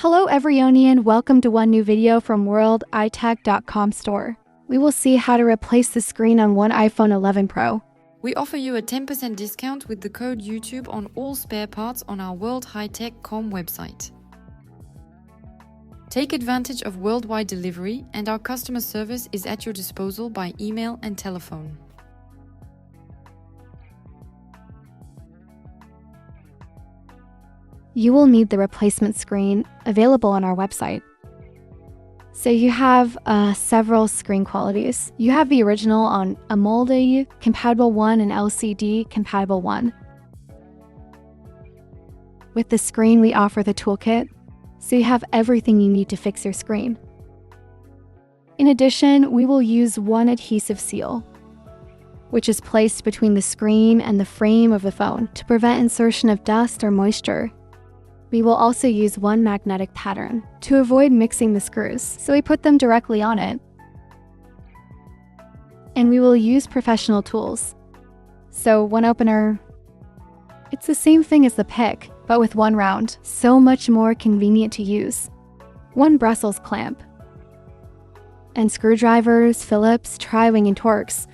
Hello Everyonian, welcome to one new video from worlditech.com store. We will see how to replace the screen on one iPhone 11 Pro. We offer you a 10% discount with the code YouTube on all spare parts on our worldhightech.com website. Take advantage of worldwide delivery, and our customer service is at your disposal by email and telephone. You will need the replacement screen available on our website. So you have several screen qualities. You have the original on AMOLED compatible 1 and LCD compatible 1. With the screen, we offer the toolkit, so you have everything you need to fix your screen. In addition, we will use one adhesive seal, which is placed between the screen and the frame of the phone to prevent insertion of dust or moisture. We will also use one magnetic pattern to avoid mixing the screws, so we put them directly on it. And we will use professional tools. So one opener, it's the same thing as the pick, but with one round, so much more convenient to use. One Brussels clamp. And screwdrivers, Phillips, tri-wing and Torx.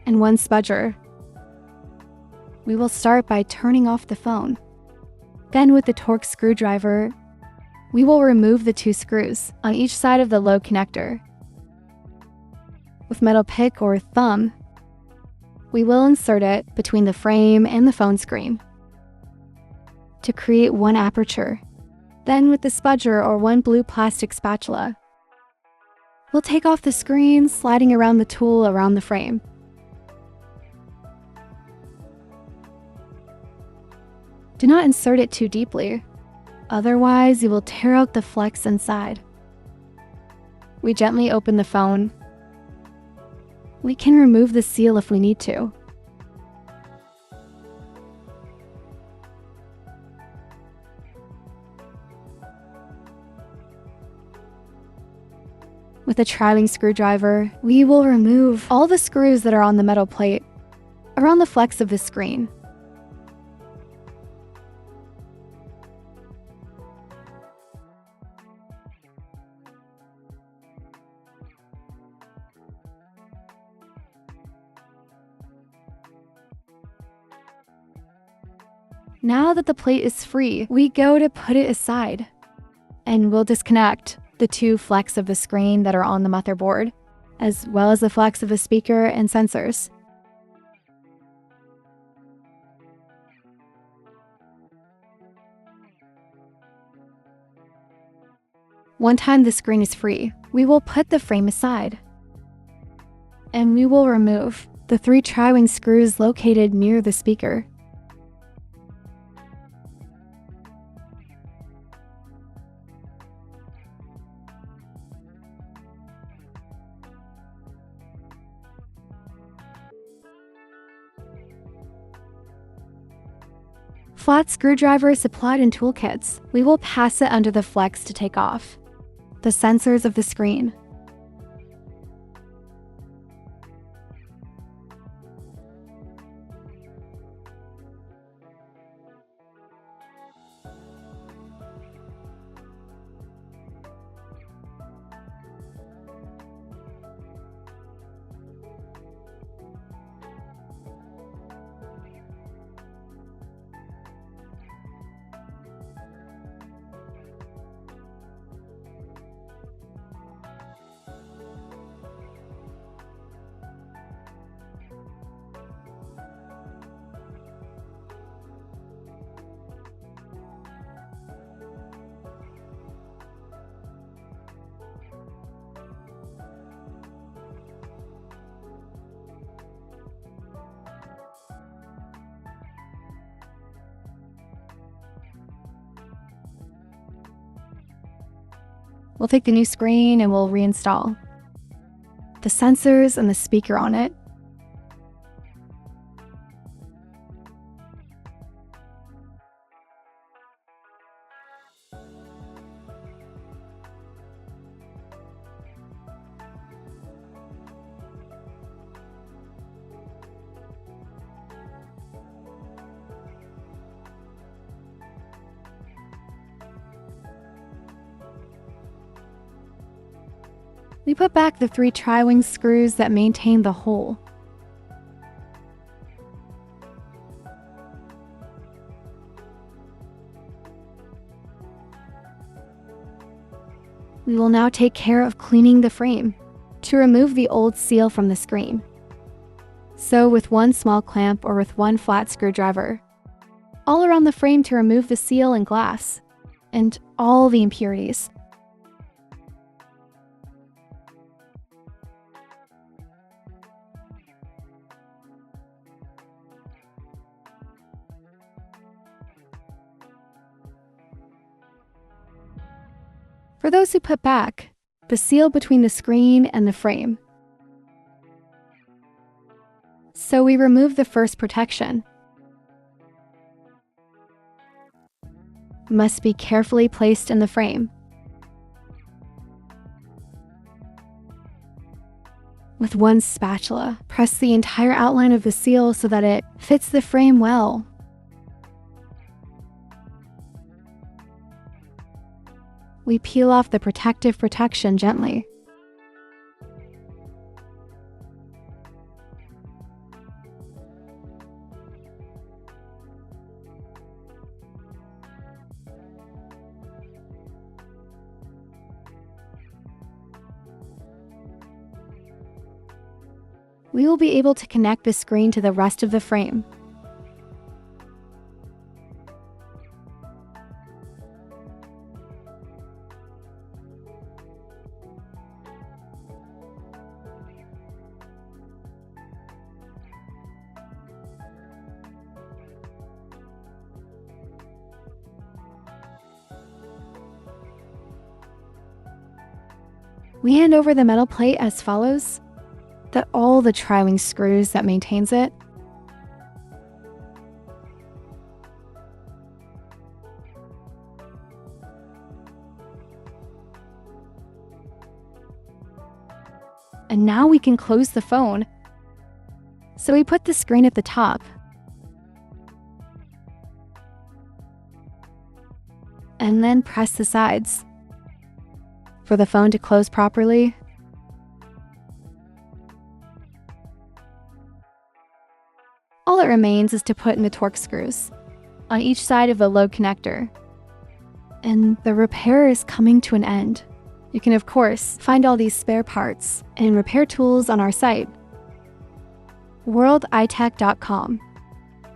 And one spudger. We will start by turning off the phone. Then with the Torx screwdriver, we will remove the 2 screws on each side of the low connector. With metal pick or thumb, we will insert it between the frame and the phone screen to create one aperture. Then with the spudger or one blue plastic spatula, we'll take off the screen, sliding around the tool around the frame. Do not insert it too deeply, otherwise you will tear out the flex inside. We gently open the phone. We can remove the seal if we need to. With a tri-wing screwdriver, we will remove all the screws that are on the metal plate around the flex of the screen. Now that the plate is free, we go to put it aside, and we'll disconnect the 2 flex of the screen that are on the motherboard, as well as the flex of the speaker and sensors. One time the screen is free, we will put the frame aside, and we will remove the 3 tri-wing screws located near the speaker. Flat screwdriver supplied in toolkits. We will pass it under the flex to take off the sensors of the screen. We'll take the new screen and we'll reinstall the sensors and the speaker on it. We put back the 3 tri-wing screws that maintain the hole. We will now take care of cleaning the frame to remove the old seal from the screen. So with one small clamp or with one flat screwdriver, all around the frame to remove the seal and glass, and all the impurities. For those who put back the seal between the screen and the frame. So we remove the first protection. Must be carefully placed in the frame. With one spatula, press the entire outline of the seal so that it fits the frame well. We peel off the protective protection gently. We will be able to connect the screen to the rest of the frame. We hand over the metal plate as follows, that all the tri-wing screws that maintains it, and now we can close the phone. So we put the screen at the top, and then press the sides for the phone to close properly. All that remains is to put in the Torx screws on each side of the load connector. And the repair is coming to an end. You can, of course, find all these spare parts and repair tools on our site, worlditech.com.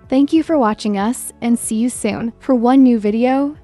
Thank you for watching us, and see you soon for one new video